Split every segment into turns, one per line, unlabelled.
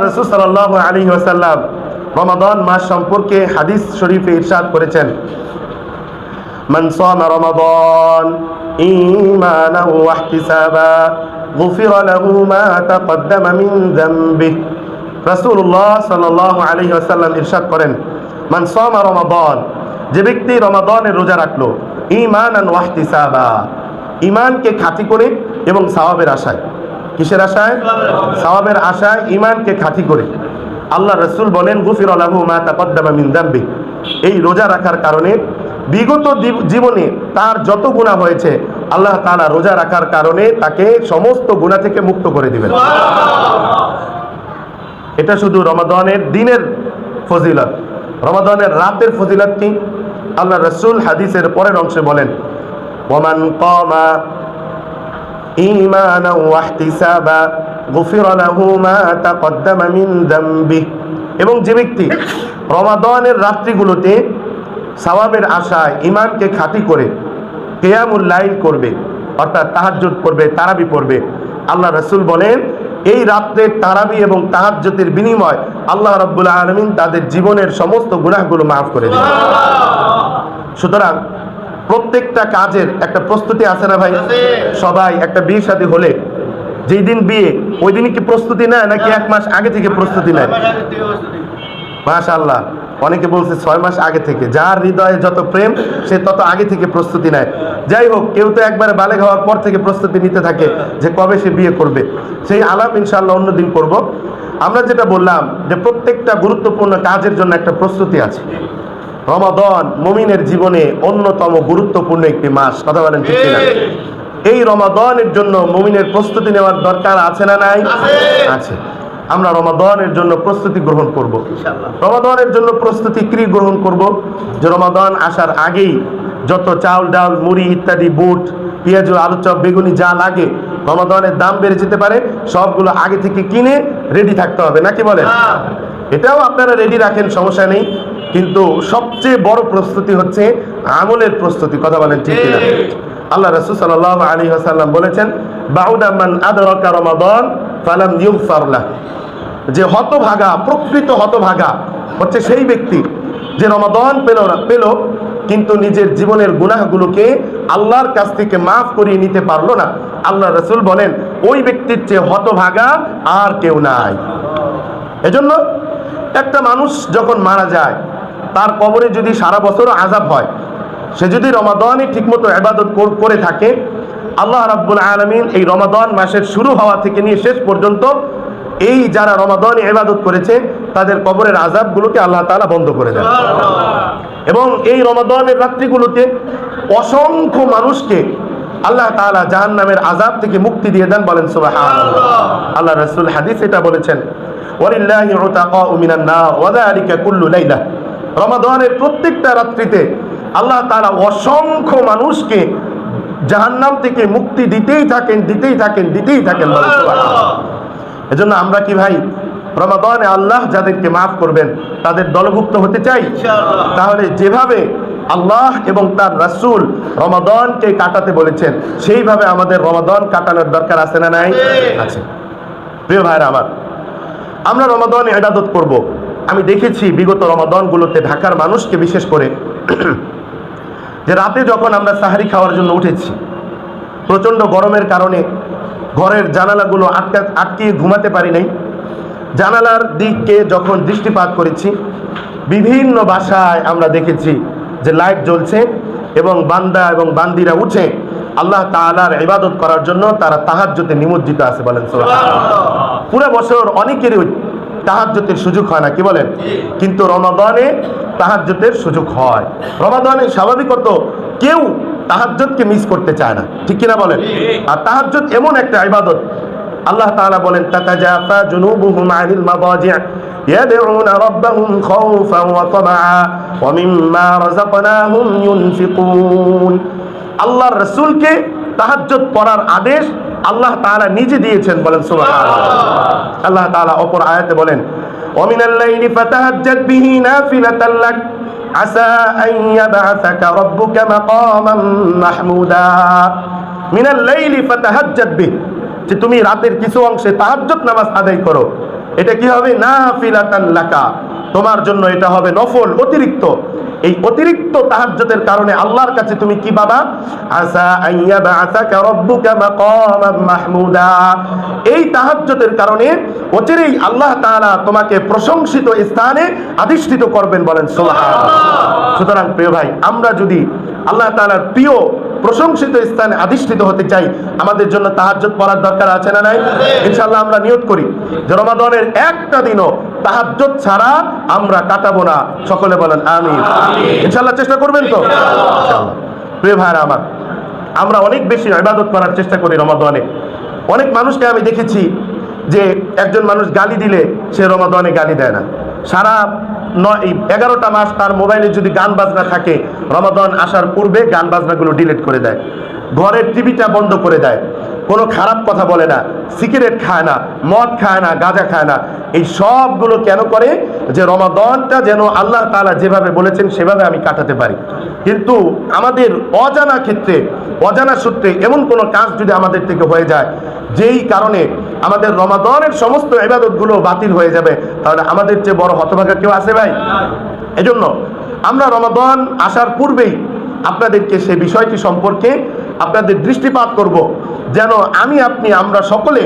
রাসূল সাল্লাল্লাহু আলাইহি ওয়াসাল্লাম রমাদান মাস সম্পর্কে হাদিস শরীফে ইরশাদ করেছেন, মান সামা রমাদান ঈমানান ওয়া ইহতিসাবা গুফিরা লাহু মা তাকদ্দামা মিন যামবিহি। রাসূলুল্লাহ সাল্লাল্লাহু আলাইহি ওয়াসাল্লাম ইরশাদ করেন, মান সামা রমাদান, যে ব্যক্তি রমাদানের রোজা রাখলো, ঈমানান ওয়া ইহতিসাবা, ঈমানকে খাঁটি করে এবং সওয়াবের আশায়। কিসের আশায়? সওয়াবের আশায়, ঈমানকে খাঁটি করে। আল্লাহ রাসূল বলেন, গুফিরা লাহু মা তাকদ্দামা মিন যামবিহি, এই রোজা রাখার কারণে বিগত জীবনে তার যত গুনাহ হয়েছে আল্লাহ তাআলা রোজা রাখার কারণে তাকে সমস্ত গুনাহ থেকে মুক্ত করে দিবেন। এটা শুধু রমাদানের দিনের ফজিলত। রমাদানের রাতের ফজিলত কি? আল্লাহ রাসূল হাদিসের পরের অংশে বলেন, ওয়ামান কামা ঈমানান ওয়া ইহতিসাবা গুফিরা লাহু মা তাকদ্দামা মিন যামবিহি, এবং যে ব্যক্তি রমাদানের রাত্রিগুলোতে সওয়াবের আশায় ঈমানকে খাঁটি করে কিয়ামুল লাইল করবে, অর্থাৎ তাহাজ্জুদ করবে, তারাবি পড়বে, আল্লাহ রাসূল বলেন এই রাত্রের তারাবি এবং তাহাজ্জুদের বিনিময় আল্লাহ রাব্বুল আলামিন তাদের জীবনের সমস্ত গুনাহগুলো মাফ করে দেবেন। সুতরাং প্রত্যেকটা কাজের একটা প্রস্তুতি আছে না ভাই? সবাই একটা বিয়ে শাদী হলে যেই দিন বিয়ে ওই দিনই কি প্রস্তুতি নেয়, নাকি এক মাস আগে থেকে প্রস্তুতি নেয়? মাশাআল্লাহ, অনেকে বলছে 6 মাস আগে থেকে। যার হৃদয়ে যত প্রেম সে তত আগে থেকে প্রস্তুতি নেয়। যাই হোক, কেউ তো একবারে বালেগ হওয়ার পর থেকে প্রস্তুতি নিতে থাকে যে কবে সে বিয়ে করবে। সেই আলাপ ইনশাআল্লাহ অন্যদিন করব। আমরা যেটা বললাম যে প্রত্যেকটা গুরুত্বপূর্ণ কাজের জন্য একটা প্রস্তুতি আছে। রমাদান মুমিনের জীবনে অন্যতম গুরুত্বপূর্ণ একটি মাস, কথা বলেন ঠিক কিনা? এই রমাদানের জন্য মুমিনের প্রস্তুতি নেওয়ার দরকার আছে না নাই? আছে। আমরা রমাদানের জন্য প্রস্তুতি গ্রহণ করব। রমাদানের জন্য প্রস্তুতি কি গ্রহণ করব? যে রমাদান আসার আগেই যত চাউল ডাল মুড়ি ইত্যাদি বুট পেঁয়াজ আলু চপ বেগুনি যা লাগে, রমাদানের দাম বেড়ে যেতে পারে, সবগুলো আগে থেকে কিনে রেডি থাকতে হবে, নাকি বলেন? এটাও আপনারা রেডি রাখেন, সমস্যা নেই, কিন্তু সবচেয়ে বড় প্রস্তুতি হচ্ছে আমলের প্রস্তুতি, কথা বলেন ঠিক কিনা? আল্লাহ রাসূল সাল্লাল্লাহু আলাইহি ওয়াসাল্লাম বলেছেন, বাউদা মান আদরাকা রমাদান ফালাম ইউগফার লাহ, যে হতভাগা, প্রকৃত হতভাগা হচ্ছে সেই ব্যক্তি যে রমাদান পেল কিন্তু নিজের জীবনের গুনাহগুলোকে আল্লাহর কাছ থেকে মাফ করিয়ে নিতে পারলো না। আল্লাহ রাসূল বলেন ওই ব্যক্তির চেয়ে হতভাগা আর কেউ নাই। এজন্য একটা মানুষ যখন মারা যায়, তার কবরে যদি সারা বছরও আযাব হয়, সে যদি রমাদানে ঠিকমতো ইবাদত করে থাকে, আল্লাহ রাব্বুল আলামিন এই রমাদান মাসের শুরু হওয়া থেকে নিয়ে শেষ পর্যন্ত এই যারা রমাদানে ইবাদত করেছে তাদের কবরের আযাবগুলোকে আল্লাহ তাআলা বন্ধ করে দেন। এবং এই রমাদানের রাত্রিগুলোতে অসংখ্য মানুষকে আল্লাহ তাআলা জাহান্নামের আযাব থেকে মুক্তি দিয়ে দেন, বলেন সুবহানাল্লাহ। আল্লাহ রাসূল হাদিস এটা বলেছেন, ওয়ালিল্লাহি উতাকাউ মিনান নার ওয়া যালিকা কুল্লু লাইলা, রমাদানের প্রত্যেকটা রাত্রিতে আল্লাহ তাআলা অসংখ্য মানুষকে জাহান্নাম থেকে মুক্তি দিতেই থাকেন, বলেন সুবহানাল্লাহ। এজন্য আমরা কি ভাই রমাদানে আল্লাহ যাদেরকে মাফ করবেন তাদের দলভুক্ত হতে চাই? তাহলে যেভাবে আল্লাহ এবং তার রাসূল রমাদানকে কাটাতে বলেছেন সেইভাবে আমাদের রমাদান কাটানোর দরকার আছে না নাই? আছে। প্রিয় ভাইরা আমার, আমরা রমাদানে ইবাদত করব। আমি দেখেছি বিগত রমাদানগুলোতে ঢাকার মানুষকে বিশেষ করে যে রাতে যখন আমরা সাহারি খাওয়ার জন্য উঠেছি, প্রচণ্ড গরমের কারণে ঘরের জানালাগুলো আটকে ঘুমাতে পারি নাই। জানালার দিকে যখন দৃষ্টিপাত করেছি, বিভিন্ন বাসায় আমরা দেখেছি যে লাইট জ্বলছে এবং বান্দা এবং বান্দিরা উঠে আল্লাহ তাআলার ইবাদত করার জন্য তারা তাহাজ্জুদে নিমজ্জিত আছে, বলেন সুবহানাল্লাহ। পুরো বছর অনেকেরই তাহাজ্জুদের সুযোগ হয় না, কি বলেন? কিন্তু রমাদানে তাহাজ্জুদের সুযোগ হয়। রমাদানে স্বাভাবিকত কেউ তাহাজ্জুদকে মিস করতে চায় না, ঠিক কিনা বলেন? আর তাহাজ্জুদ এমন একটা ইবাদত, আল্লাহ তাআলা বলেন, তাতাজাফা জুনুবুহুম আনিল মাদাজি' ইয়াদউনা রাব্বাহুম খাউফান ওয়া তামাআ ওয়া মিম্মা রাযাকনাহুম ইউনফিকুন। আল্লাহর রাসূলকে তাহাজ্জুদ পড়ার আদেশ আল্লাহ তাআলা নিজে দিয়েছেন, বলেন সুবহানাল্লাহ। আল্লাহ তাআলা অপর আয়াতে বলেন, ওয়া মিনাল লাইলি ফাতাহাজ্জাদ বিহি নাফিলাতাল লাক আসা আন ইয়াবআসাকা রাব্বুকা মাকামান মাহমুদা। মিনাল লাইলি ফাতাহাজ্জাদ বিহি, যে তুমি রাতের কিছু অংশে তাহাজ্জুদ নামাজ আদায় করো। এটা কি হবে? নাফিলাতান লাকা, তোমার জন্য এটা হবে নফল, অতিরিক্ত। এই অতিরিক্ত তাহাজ্জুদের কারণে আল্লাহর কাছে তুমি কি পাবা? আসা আইয়াবাসাকা রাব্বুকা মাকামান মাহমুদা। এই তাহাজ্জুদের কারণে অচিরেই আল্লাহ তাআলা তোমাকে প্রশংসিত স্থানে অধিষ্ঠিত করবেন, বলেন সুবহানাল্লাহ। সুতরাং প্রিয় ভাই, আমরা যদি আল্লাহ তাআলার প্রিয় প্রশংসিত স্থানে অধিষ্ঠিত হতে চাই, আমাদের জন্য তাহাজ্জুদ পড়ার দরকার আছে না নাই? ইনশাআল্লাহ আমরা নিয়ত করি যে রমাদানের একটা দিনও তাহাজ্জুদ ছাড়া আমরা কাটাবো না। সকলে বলেন আমিন। ইনশাআল্লাহ চেষ্টা করবেন তো? ইনশাআল্লাহ। প্রিয় ভাইরা আমার, আমরা অনেক বেশি ইবাদত করার চেষ্টা করি রমাদানে। অনেক মানুষকে আমি দেখেছি যে একজন মানুষ গালি দিলে সে রমাদানে গালি দেয় না। সারা 11টা মাস তার মোবাইলে যদি গান বাজনা থাকে, রমাদান আসার পূর্বে গান বাজনাগুলো ডিলিট করে দেয়, ঘরের টিভিটা বন্ধ করে দেয়, কোনো খারাপ কথা বলে না, সিগারেট খায় না, মদ খায় না, গাঁজা খায় না। এই সবগুলো কেন করে? যে রমাদানটা যেন আল্লাহ তাআলা যেভাবে বলেছেন সেভাবে আমি কাটাতে পারি। কিন্তু আমাদের অজানা ক্ষেত্রে, অজানা সূত্রে এমন কোনো কাজ যদি আমাদের থেকে হয়ে যায় যেই কারণে আমাদের রমাদানের সমস্ত ইবাদতগুলো বাতিল হয়ে যাবে, তাহলে আমাদের চেয়ে বড় হতভাগা কেউ আছে ভাই? এজন্য আমরা রমাদান আসার পূর্বেই আপনাদেরকে সেই বিষয়টি সম্পর্কে আপনাদের দৃষ্টিপাত করব, যেন আমরা সকলে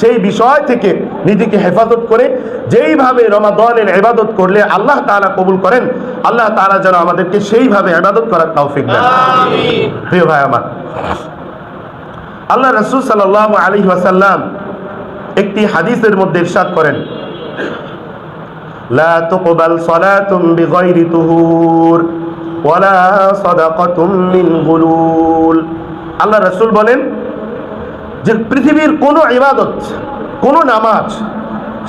সেই বিষয় থেকে নিজেকে হেফাজত করে যেইভাবে রমাদানের ইবাদত করলে আল্লাহ তাআলা কবুল করেন, আল্লাহ তাআলা যেন আমাদেরকে সেইভাবে ইবাদত করার তৌফিক দেন। আমিন। প্রিয় ভাই আমার, আল্লাহ রাসূল সাল্লাল্লাহু আলাইহি ওয়াসাল্লাম একটি হাদিসের মধ্যে ইরশাদ করেন, লা তুকবাল সালাতুম বিগাইরি তুহুর ওয়ালা সাদাকাতুম মিন গুলুল। আল্লাহ রাসূল বলেন যে পৃথিবীর কোনো ইবাদত, কোনো নামাজ,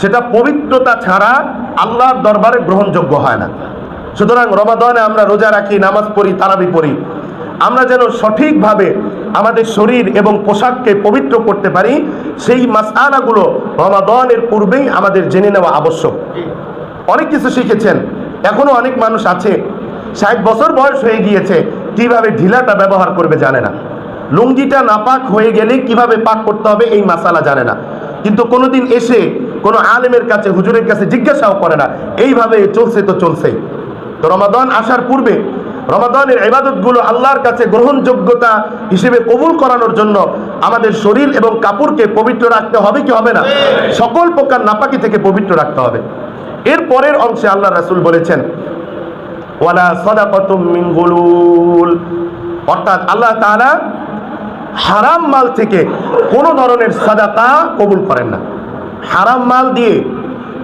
সেটা পবিত্রতা ছাড়া আল্লাহর দরবারে গ্রহণযোগ্য হয় না। সুতরাং রমাদানে আমরা রোজা রাখি, নামাজ পড়ি, তারাবি পড়ি, আমরা যেন সঠিকভাবে আমাদের শরীর এবং পোশাককে পবিত্র করতে পারি, সেই মাসআলাগুলো রমাদানের পূর্বেই আমাদের জেনে নেওয়া আবশ্যক। অনেক কিছু শিখেছেন, এখনো অনেক মানুষ আছে 60 বছর বয়স হয়ে গিয়েছে, কিভাবে ঢিলাটা ব্যবহার করবে জানে না, লুঙ্গিটা নাপাক হয়ে গেলে কিভাবে পাক করতে হবে এই মাসালা জানে না, কিন্তু কোনোদিন এসে কোনো আলেমের কাছে, হুজুরের কাছে জিজ্ঞাসাও করে না, এইভাবে চলছে তো চলছেই। তো রমাদান আসার পূর্বে রমাদানের ইবাদতগুলো আল্লাহর কাছে গ্রহণযোগ্যতা হিসেবে কবুল করানোর জন্য আমাদের শরীর এবং কাপড়কে পবিত্র রাখতে হবে কি হবে না? সকল প্রকার নাপাকি থেকে পবিত্র রাখতে হবে। এর পরের অংশে আল্লাহ রাসূল বলেছেন ওয়ালা সাদাকাতুম মিন গুলুল, অর্থাৎ আল্লাহ তাআলা হারাম মাল থেকে কোনো ধরনের সাদাকা কবুল করেন না। হারাম মাল দিয়ে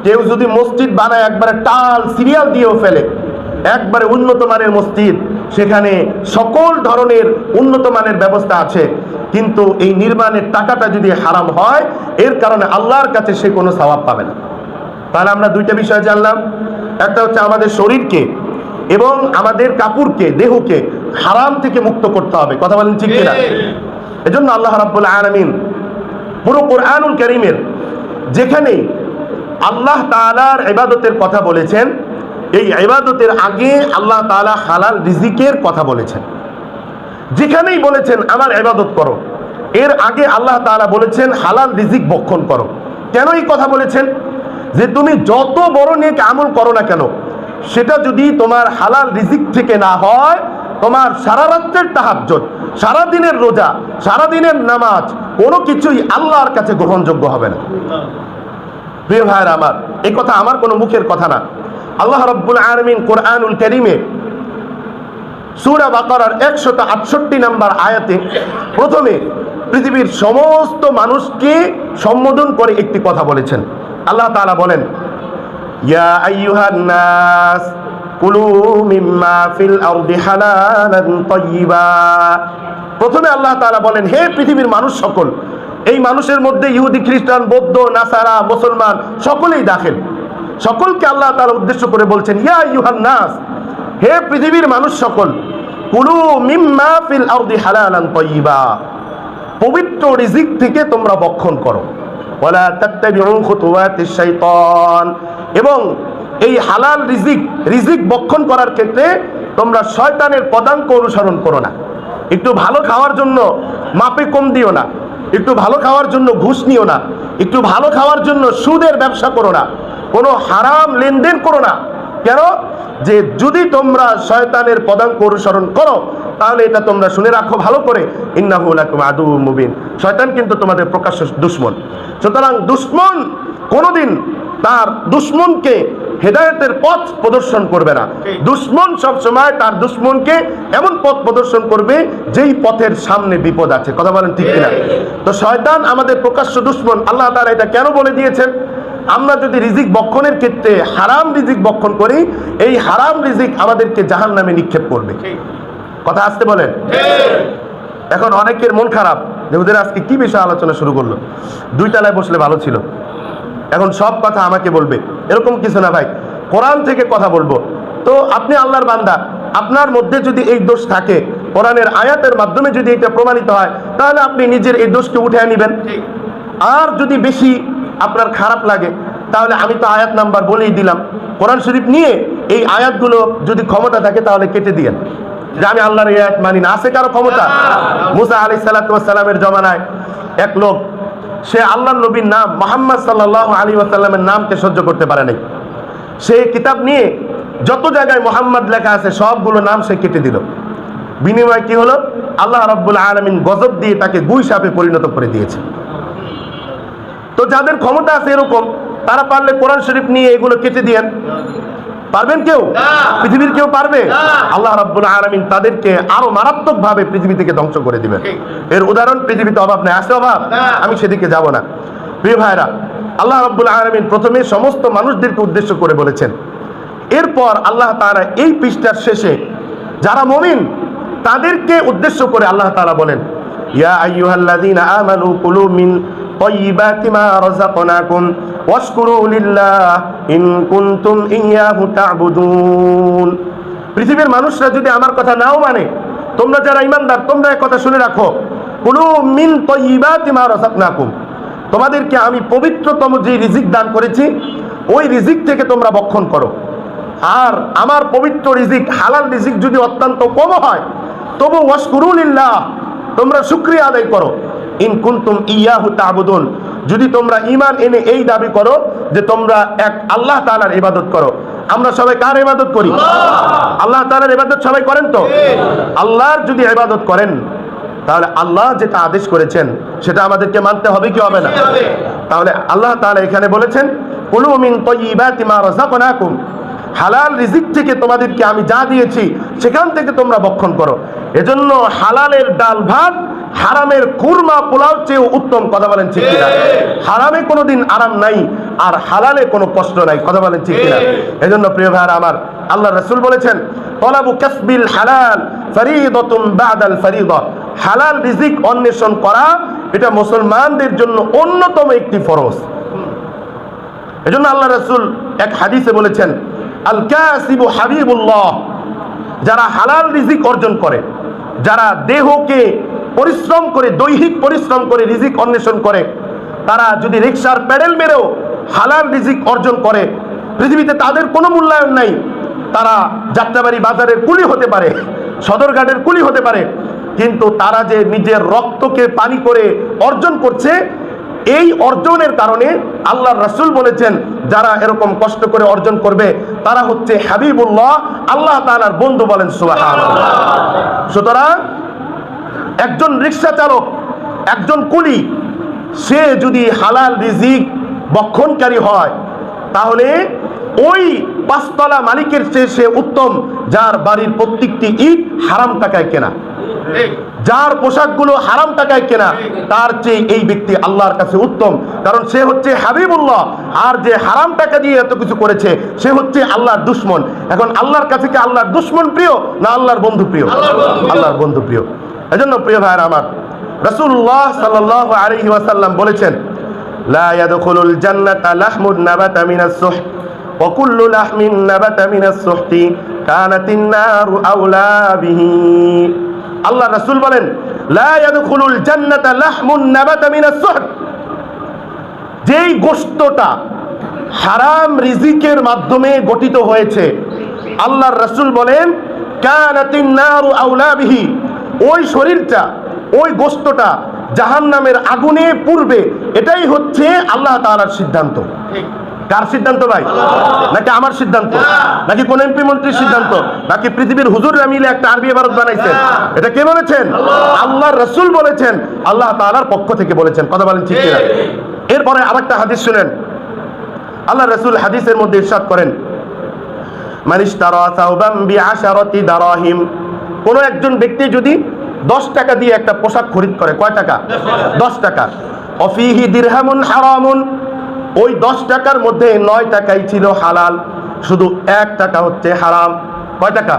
কেউ যদি মসজিদ বানায়, একবারে টাল সিরিয়াল দিয়েও ফেলে, একবারে উন্নত মানের মসজিদ, সেখানে সকল ধরনের উন্নত মানের ব্যবস্থা আছে, কিন্তু এই নির্মাণের টাকাটা যদি হারাম হয়, এর কারণে আল্লাহর কাছে সে কোনো সওয়াব পাবে না। তাহলে আমরা দুইটা বিষয় জানলাম, একটা হচ্ছে আমাদের শরীরকে এবং আমাদের কাপড়কে, দেহকে হারাম থেকে মুক্ত করতে হবে। কথা বলেন ঠিক কিনা? এজন্য আল্লাহ রাব্বুল আলামিন পুরো কোরআনুল কারীমের যেখানে আল্লাহ তাআলার ইবাদতের কথা বলেছেন, এই ইবাদতের আগে আল্লাহ তাআলা হালাল রিজিকের কথা বলেছেন। যেখানেই বলেছেন আমার ইবাদত করো, এর আগে আল্লাহ তাআলা বলেছেন হালাল রিজিক ভক্ষণ করো। কেন এই কথা বলেছেন? যে তুমি যত বড় নেক আমল করো না কেন, সেটা যদি তোমার হালাল রিজিক থেকে না হয়, তোমার সারা রাতের তাহাজ্জুদ, সারা দিনের রোজা, সারা দিনের নামাজ, কোনো কিছুই আল্লাহর কাছে গ্রহণযোগ্য হবে না। প্রিয় ভাইরা আমার, এই কথা আমার কোনো মুখের কথা না। আল্লাহ রাব্বুল আলামিন কোরআনুল কারীমে সূরা বাকারার 168 নম্বর আয়াতে প্রথমে পৃথিবীর সমস্ত মানুষকে সম্বোধন করে একটি কথা বলেছেন। আল্লাহ তাআলা বলেন, ইয়া আইয়ুহান নাস কুলু মিম্মা ফিল আরদি হালালান তাইয়্যিবা। প্রথমে আল্লাহ তাআলা বলেন, হে পৃথিবীর মানুষ সকল। এই মানুষের মধ্যে ইহুদি, খ্রিস্টান, বৌদ্ধ, নাসারা, মুসলমান সকলেই দাখিল। সকলকে আল্লাহ তাআলা উদ্দেশ্য করে বলছেন, ইয়া আইয়ুহান নাস, হে পৃথিবীর মানুষ সকল, কুলু মিম্মা ফিল আরদি হালালান তাইয়্যিবা, পবিত্র রিজিক থেকে তোমরা ভক্ষণ করো। ওয়ালা তাত্তাবিউ খুতুওয়াতিশ শাইতান, এবং এই হালাল রিজিক ভক্ষণ করার ক্ষেত্রে তোমরা শয়তানের পদাঙ্ক অনুসরণ করো না। একটু ভালো খাওয়ার জন্য মাপে কম দিও না, একটু ভালো খাওয়ার জন্য ঘুষ নিও না, একটু ভালো খাওয়ার জন্য সুদের ব্যবসা করো না, কোনো হারাম লেনদেন করো না। কেন? যে যদি তোমরা শয়তানের পদাঙ্ক অনুসরণ করো তাহলে এটা তোমরা শুনে রাখো ভালো করে, ইন্নাহু লাকুম আদুউম মুবিন, শয়তান কিন্তু তোমাদের প্রকাশ্য দুশমন। সুতরাং দুশমন কোনোদিন তার দুশমনকে হেদায়েতের পথ প্রদর্শন করবে না। দুশমন সবসময় তার দুশমনকে এমন পথ প্রদর্শন করবে যেই পথের সামনে বিপদ আছে। কথা বলেন ঠিক কিনা? তো শয়তান আমাদের প্রকাশ্য দুশমন। আল্লাহ তাআলা এটা কেন বলে দিয়েছেন? আমরা যদি রিজিক বক্ষণের ক্ষেত্রে হারাম রিজিক বক্ষণ করি, এই হারাম রিজিক আমাদেরকে জাহান্নামে নিক্ষেপ করবে। কথা আসতে বলেন। এখন অনেকের মন খারাপ যে ওদের আজকে কি বিষয় আলোচনা শুরু করলো, 2 তলায় বসলে ভালো ছিল, এখন সব কথা আমাকে বলবে, এরকম কিছু না ভাই, কোরআন থেকে কথা বলবো। তো আপনি আল্লাহর বান্দা, আপনার মধ্যে যদি এই দোষ থাকে, কোরআনের আয়াতের মাধ্যমে যদি এটা প্রমাণিত হয়, তাহলে আপনি নিজের এই দোষকে উঠে নেবেন। আর যদি বেশি আপনার খারাপ লাগে, তাহলে আমি তো আয়াত নাম্বার বলেই দিলাম, কোরআন শরীফ নিয়ে এই আয়াতগুলো যদি ক্ষমতা থাকে তাহলে কেটে দিয়েন যে আমি আল্লাহর এই আয়াত মানি না। আছে কারো ক্ষমতা? মুসা আলাইহিস সালাতু ওয়াস সালামের জমানায় এক লোক, সে আল্লাহর নবীর নাম মুহাম্মদ সাল্লাল্লাহু আলাইহি ওয়াসাল্লামের নামকে সহ্য করতে পারে নাই। সে কিতাব নিয়ে যত জায়গায় মুহাম্মদ লেখা আছে সবগুলো নাম সে কেটে দিল। বিনিময়ে কি হলো? আল্লাহ রাব্বুল আলামিন গজব দিয়ে তাকে গুই সাপে পরিণত করে দিয়েছে। তো যাদের ক্ষমতা আছে এরকম, তারা পারলে কোরআন শরীফ নিয়ে এগুলো কেটে দিয়েন। পারবেন কেউ? পৃথিবীর কেউ পারবে? আল্লাহ রাব্বুল আলামিন তাদেরকে আরো মারাত্মকভাবে পৃথিবী থেকে ধ্বংস করে দিবেন। এর উদাহরণ পৃথিবীতে অভাব নেই। আছে অভাব? আমি সেদিকে যাব না। প্রিয় ভাইরা, আল্লাহ রাব্বুল আলামিন প্রথমে সমস্ত মানুষদেরকে উদ্দেশ্য করে বলেছেন, এরপর আল্লাহ তাআলা এই পৃষ্ঠার শেষে যারা মুমিন তাদেরকে উদ্দেশ্য করে আল্লাহ তাআলা বলেন, ইয়া আইয়ুহাল্লাযীনা আমানু কুলু মিন তাইয়্যিবাতি মা রাযাকনাকুম ওয়াশকুরু লিল্লাহ ইন কুনতুম ইয়্যাহু তা'বুদুন। পৃথিবীর মানুষরা যদি আমার কথা নাও মানে, তোমরা যারা ঈমানদার তোমরা এই কথা শুনে রাখো, কুলু মিন তাইয়্যিবাতি মা রাযাকনাকুম, তোমাদেরকে আমি পবিত্রতম যে রিজিক দান করেছি ওই রিজিক থেকে তোমরা ভক্ষণ করো। আর আমার পবিত্র রিজিক, হালাল রিজিক যদি অত্যন্ত কম হয় তবু ওয়াশকুরু লিল্লাহ, তোমরা শুকরিয়া আদায় করো। ইন কুনতুম ইয়্যাহু তা'বুদুন, যদি তোমরা ঈমান এনে এই দাবি করো যে তোমরা এক আল্লাহ তাআলার ইবাদত করো। আমরা সবাই কার ইবাদত করি? আল্লাহ তাআলার ইবাদত সবাই করেন তো? আল্লাহর যদি ইবাদত করেন তাহলে আল্লাহ যেটা আদেশ করেছেন সেটা আমাদেরকে মানতে হবে কি হবে না? তাহলে আল্লাহ তাআলা এখানে বলেছেন, কুলু মিন তাইয়্যিবাতি মা রাযাকনাকুম, হালাল রিজিক থেকে তোমাদেরকে আমি যা দিয়েছি সেখান থেকে তোমরা ভক্ষণ করো। এজন্য হালালের ডাল ভাত হারামের কুরমা পোলাও চেয়ে উত্তম। কথা বলেন ঠিক কিনা? হারামে কোনোদিন আরাম নাই, আর হালালে কোনো কষ্ট নাই। কথা বলেন ঠিক কিনা? এজন্য প্রিয় ভাইরা আমার, আল্লাহ রাসূল বলেছেন, তলাবু কাসবিল হালাল ফরিদাতুন বাদাল ফরিদা, হালাল রিজিক অন্বেষণ করা এটা মুসলমানদের জন্য অন্যতম একটি ফরজ। এজন্য আল্লাহ রাসূল এক হাদিসে বলেছেন, আল কাসিবু হাবিবুল্লাহ, যারা হালাল রিজিক অর্জন করে, যারা দেহকে পরিশ্রম করে, দৈহিক পরিশ্রম করে রিজিক অন্বেষণ করে, তারা যদি রিকশার প্যাডেল মেরেও হালাল রিজিক অর্জন করে, পৃথিবীতে তাদের কোনো মূল্যায়ন নাই। তারা যাত্রাবাড়ি বাজারের কুলি হতে পারে, সদরঘাটের কুলি হতে পারে, কিন্তু তারা যে নিজের রক্তকে পানি করে অর্জন করছে, এই অর্জনের কারণে আল্লাহর রাসূল বলেছেন যারা এরকম কষ্ট করে অর্জন করবে তারা হচ্ছে হাবিবুল্লাহ, আল্লাহ তাআলার বন্ধু। বলেন সুবহানাল্লাহ। সুতরাং একজন রিকশা চালক, একজন কুলি, সে যদি হালাল রিজিক বক্ষণকারী হয় তাহলে ওই 5 তলা মালিকের চেয়ে সে উত্তম, যার বাড়ির প্রত্যেকটি ইট হারাম টাকায় কেনা, যার পোশাকগুলো হারাম টাকায় কেনা, তার চেয়ে এই ব্যক্তি আল্লাহর কাছে উত্তম, কারণ সে হচ্ছে হাবিবুল্লাহ। আর যে হারাম টাকা দিয়ে এত কিছু করেছে সে হচ্ছে আল্লাহর দুশমন। এখন আল্লাহর কাছে কি আল্লাহর দুশমন প্রিয় না আল্লাহর বন্ধু প্রিয়? আল্লাহর বন্ধু প্রিয়। এজন্য প্রিয় ভাইরা আমার, রাসূলুল্লাহ সাল্লাল্লাহু আলাইহি ওয়াসাল্লাম বলেছেন, লা ইয়াদখুলুল জান্নাতা লাহমুন নাবাতা মিনাস সুহ ওয়া কুল্লু লাহমিন নাবাতা মিনাস সুহতি কানাতিন নারু আওলা বিহি। আল্লাহ রাসূল বলেন, লা ইয়াদখুলুল জান্নাতা লাহমুন নাবাতা মিনাস সুহ, যেই গোশতটা হারাম রিজিকের মাধ্যমে গঠিত হয়েছে, আল্লাহর রাসূল বলেন কানাতিন নারু আওলা বিহি, ওই শরীরটা, ওই গোশতটা জাহান্নামের আগুনে পুড়বে, এটাই হচ্ছে আল্লাহ তাআলার সিদ্ধান্ত। কার সিদ্ধান্ত ভাই? নাকি আমার সিদ্ধান্ত? নাকি কোন এমপি মন্ত্রীর সিদ্ধান্ত? নাকি পৃথিবীর হুজুররা মিলে একটা আরবি ইবারত বানাইছেন? এটা কে বলেছেন? আল্লাহর রাসূল বলেছেন, আল্লাহ তাআলার পক্ষ থেকে বলেছেন। কথা বলেন ঠিক কিনা? এরপরে আরেকটা হাদিস শুনেন। আল্লাহর রাসূল হাদিসের মধ্যে ইরশাদ করেন, মান ইশতারা সাওবান বিআশারাতি দারাহিম, কোন একজন ব্যক্তি যদি 10 টাকা দিয়ে একটা পোশাক খরিদ করে, কয় টাকা? 10 টাকা। অফিহি দিরহামুন হারামুন, ওই 10 টাকার মধ্যে 9 টাকাই ছিল হালাল, শুধু 1 টাকা হচ্ছে হারাম। কয় টাকা?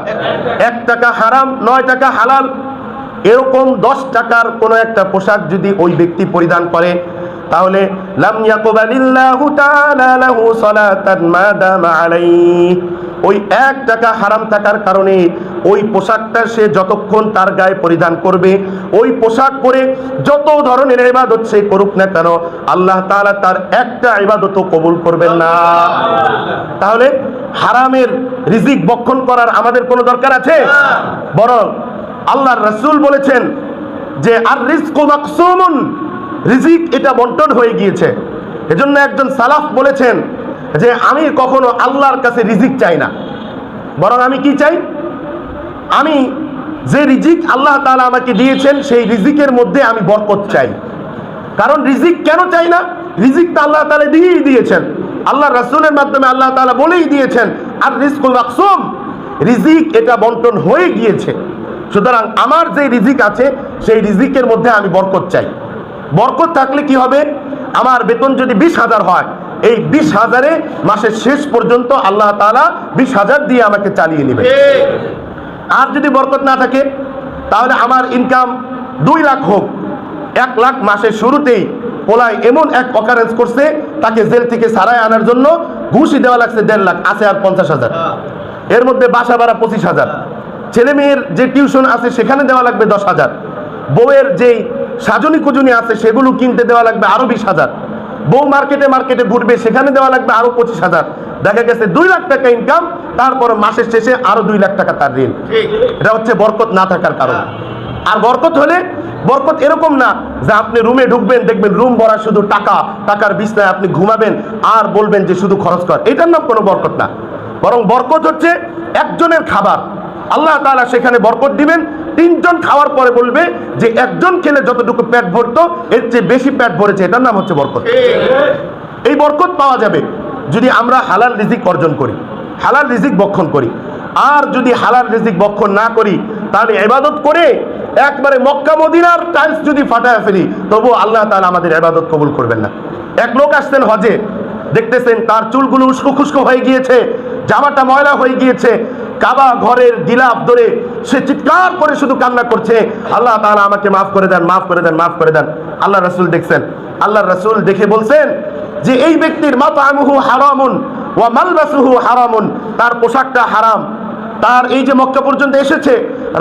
1 টাকা হারাম, 9 টাকা হালাল। এরকম 10 টাকার কোন একটা পোশাক যদি ওই ব্যক্তি পরিধান করে, তাহলে লাম ইয়াকবালিল্লাহু তাআলা লাহু সালাতান মা দামা আলাইহি, ওই 1 টাকা হারাম থাকার কারণে ওই পোশাকটা সে যতক্ষণ তার গায়ে পরিধান করবে, ওই পোশাক পরে যত ধরনের ইবাদত সে করুক না কেন, আল্লাহ তাআলা তার একটা ইবাদতও কবুল করবেন না। তাহলে হারামের রিজিক ভক্ষণ করার আমাদের কোনো দরকার আছে? বরং আল্লাহর রাসূল বলেছেন যে আর রিজকু মাকসুমুন, রিজিক এটা বন্টন হয়ে গিয়েছে। এজন্য একজন সালাফ বলেছেন যে আমি কখনো আল্লাহর কাছে রিজিক চাই না, বরং আমি কি চাই? আমি যে রিজিক আল্লাহ তাআলা আমাকে দিয়েছেন সেই রিজিকের মধ্যে আমি বরকত চাই। কারণ রিজিক কেন চাই না? রিজিক তো আল্লাহ তাআলা দিয়েই দিয়েছেন, আল্লাহ রাসূলের মাধ্যমে আল্লাহ তাআলা বলেই দিয়েছেন আর রিজকুল মাকসুম, রিজিক এটা বন্টন হয়ে গিয়েছে। সুতরাং আমার যে রিজিক আছে সেই রিজিকের মধ্যে আমি বরকত চাই। বরকত থাকলে কি হবে? আমার বেতন যদি 20,000 হয়, এই 20,000-এ মাসের শেষ পর্যন্ত আল্লাহ তাআলা 20,000 দিয়ে আমাকে চালিয়ে নেবে। আর যদি বরকত না থাকে, তাহলে আমার ইনকাম 2 লাখ হোক, 1 লাখ মাসের শুরুতেই পোলায় এমন এক অকারেন্স করছে, তাকে জেল থেকে ছাড়াই আনার জন্য ঘুষি দেওয়া লাগছে 1.5 লাখ, আছে আর 50,000। এর মধ্যে বাসা ভাড়া 25,000, ছেলে মেয়ের যে টিউশন আছে সেখানে দেওয়া লাগবে 10,000, বউয়ের যেই সাজনি কুজনি আছে সেগুলো কিনতে দেওয়া লাগবে আরো 20,000, বউ মার্কেটে মার্কেটে ঘুরবে সেখানে দেওয়া লাগবে আরো 25,000। দেখা গেছে 2 লাখ টাকা ইনকাম, তারপর মাসের শেষে আরো 2 লাখ টাকা তার ঋণ। এটা হচ্ছে বরকত না থাকার কারণ। আর বরকত হলে, বরকত এরকম না যে আপনি রুমে ঢুকবেন, দেখবেন রুম ভরা শুধু টাকা, টাকার বিছনায় আপনি ঘুমাবেন আর বলবেন যে শুধু খরচ কর, এটার নাম কোনো বরকত না। বরং বরকত হচ্ছে একজনের খাবার, আল্লাহ তাআলা সেখানে বরকত দিবেন। 3 জন খাওয়ার পরে বলবে যে একজন খেলে যতটুকু পেট ভরতো এর চেয়ে বেশি পেট ভরেছে, এটার নাম হচ্ছে বরকত। এই বরকত পাওয়া যাবে যদি আমরা হালাল রিজিক অর্জন করি, হালাল রিজিক ভক্ষণ করি। আর যদি হালাল রিজিক ভক্ষণ না করি, তাহলে ইবাদত করে একবারে মক্কা মদিনার টাইলস যদি ফাটায় ফেলি, তবু আল্লাহ তাআলা আমাদের ইবাদত কবুল করবেন না। এক লোক আসছেন হজে, দেখতেছেন তার চুলগুলো উস্কো খুস্কো হয়ে গিয়েছে, জামাটা ময়লা হয়ে গিয়েছে, কাবা ঘরের গিলাফ ধরে সে চিৎকার করে শুধু কান্না করছে, আল্লাহ তাআলা আমাকে মাফ করে দেন, মাফ করে দেন, মাফ করে দেন। আল্লাহ রাসূল দেখছেন, আল্লাহ রাসূল দেখে বলছেন যে এই ব্যক্তির মাতআমুহু হারামুন ওয়া মালবাসুহু হারামুন, তার পোশাকটা হারাম, তার এই যে মক্কা পর্যন্ত এসেছে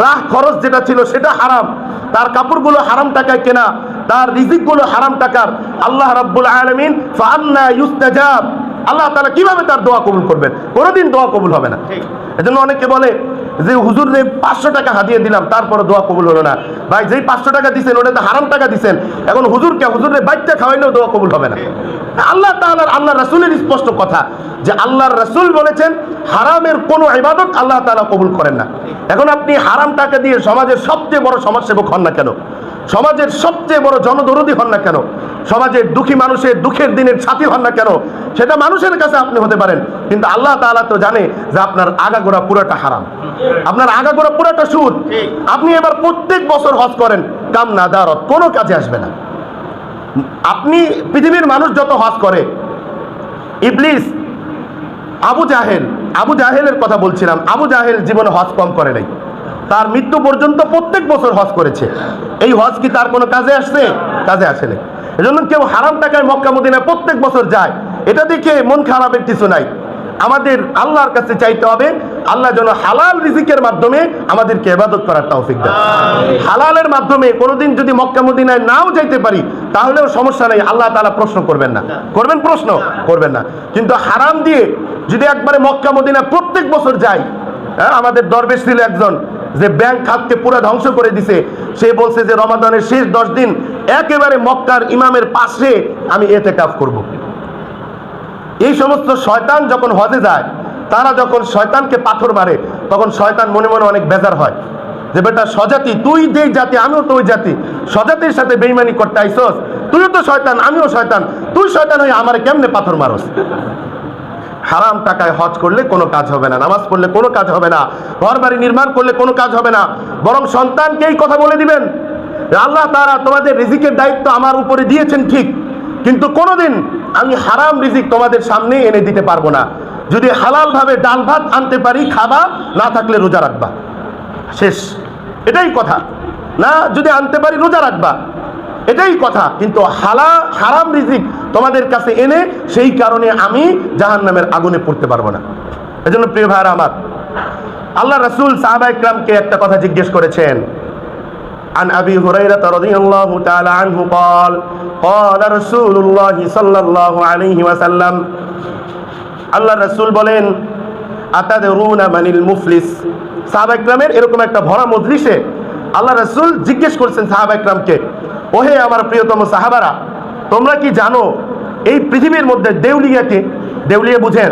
রাহ খরচ যেটা ছিল সেটা হারাম, তার কাপড়গুলো হারাম টাকায় কেনা, তার রিজিকগুলো হারাম টাকার। আল্লাহ রাব্বুল আলামিন ফাআন্না ইউস্তাজাব, আল্লাহ তাআলা কিভাবে তার দোয়া কবুল করবেন? কোনোদিন দোয়া কবুল হবে না। এজন্য অনেকে বলে যে হুজুর রে 500 টাকা হাদিয়া দিলাম তারপরে দোয়া কবুল হলো না। ভাই, যেই 500 টাকা দিছেন ওটা তো হারাম টাকা দিছেন, এখন হুজুরে বাইকটা খাওয়াইলেও দোয়া কবুল হবে না। আল্লাহ তাআলার, আল্লাহ রাসূলের স্পষ্ট কথা যে আল্লাহর রাসূল বলেছেন হারামের কোনো ইবাদত আল্লাহ তাআলা কবুল করেন না। এখন আপনি হারাম টাকা দিয়ে সমাজের সবচেয়ে বড় সমাজসেবক হন না কেন, সমাজের সবচেয়ে বড় জনদরদি হন না কেন, সমাজের দুঃখী মানুষের দুঃখের দিনের সাথী হন না কেন, সেটা মানুষের কাছে আপনি হতে পারেন, কিন্তু আল্লাহ তাআলা তো জানে যে আপনার আগাগোড়া পুরোটা হারাম, আপনার আগাগোড়া পুরোটা সুদ। আপনি এবার প্রত্যেক বছর হজ করেন, কাম না দারত, কোনো কাজে আসবে না। আপনি পৃথিবীর মানুষ যত হজ করে, ইবলিস, আবু জাহেলের কথা বলছিলাম, আবু জাহেল জীবনে হজ কম করে নাই, তার মৃত্যু পর্যন্ত প্রত্যেক বছর হজ করেছে। এই হজ কি তার কোনো কাজে আসছে? কাজে আসে না। এজন্য কেউ হারাম টাকায় মক্কা মদিনায় প্রত্যেক বছর যায়, এটা দেখে মন খারাপের কিছু নাই। আমাদের আল্লাহর কাছে চাইতে হবে আল্লাহ যেন হালাল রিজিকের মাধ্যমে আমাদেরকে ইবাদত করার তৌফিক দেন। হালালের মাধ্যমে কোনোদিন যদি মক্কা মদিনায় নাও যাইতে পারি তাহলেও সমস্যা নেই, আল্লাহ তাআলা প্রশ্ন করবেন না। করবেন? প্রশ্ন করবেন না। কিন্তু হারাম দিয়ে যদি একবারে মক্কা মদিনা প্রত্যেক বছর যাই, আমাদের দরবেশ ছিল একজন যে ব্যাংক খাতকে পুরো ধ্বংস করে দিছে, সে বলছে যে রমাদানের শেষ 10 দিন একেবারে মক্কার ইমামের পাশে আমি ইতিকাফ করব। এই সমস্ত শয়তান যখন হজে যায়, তারা যখন শয়তানকে পাথর মারে, তখন শয়তান মনে মনে অনেক বেজার হয় যে বেটা স্বজাতি, তুই যেই জাতি আমিও তো ওই জাতি, স্বজাতির সাথে বেইমানি করতে আইসস, তুইও তো শয়তান আমিও শয়তান, তুই শয়তান হয়ে আমার কেমনে পাথর মারস। হারাম টাকায় হজ করলে কোনো কাজ হবে না, নামাজ পড়লে কোনো কাজ হবে না, ঘর বাড়ি নির্মাণ করলে কোনো কাজ হবে না, বরং সন্তানকেই কথা বলে দিবেন আল্লাহ তাআলা তোমাদের রিজিকের দায়িত্ব আমার উপরে দিয়েছেন ঠিক, কিন্তু কোনোদিন আমি হারাম রিজিক তোমাদের সামনে এনে দিতে পারবো না। যদি হালাল ভাবে ডাল ভাত আনতে পারি খাবা, না থাকলে রোজা রাখবা, শেষ। এটাই কথা। না যদি আনতে পারি রোজা রাখবা, এটাই কথা। কিন্তু হারাম রিজিক তোমাদের কাছে এনে সেই কারণে আমি জাহান্নামের আগুনে পড়তে পারবো না। এজন্য প্রিয় ভাইরা আমার, আল্লাহ রাসূল সাহাবা ইকরামকে একটা কথা জিজ্ঞেস করেছেন। عن أبي هريرة رضي الله تعالى عنه قال قال رسول الله صلى الله عليه وسلم আল্লাহ রাসূল বলেন আতাদরুনা মানিল মুফলিস। সাহাবা ইকরামের এরকম একটা ভরা মজলিসে আল্লাহ রাসূল জিজ্ঞেস করছেন সাহাবা ইকরামকে, ওহে আমার প্রিয়তম সাহাবারা, তোমরা কি জানো এই পৃথিবীর মধ্যে দেউলিয়াকে, দেউলিয়া বুঝেন,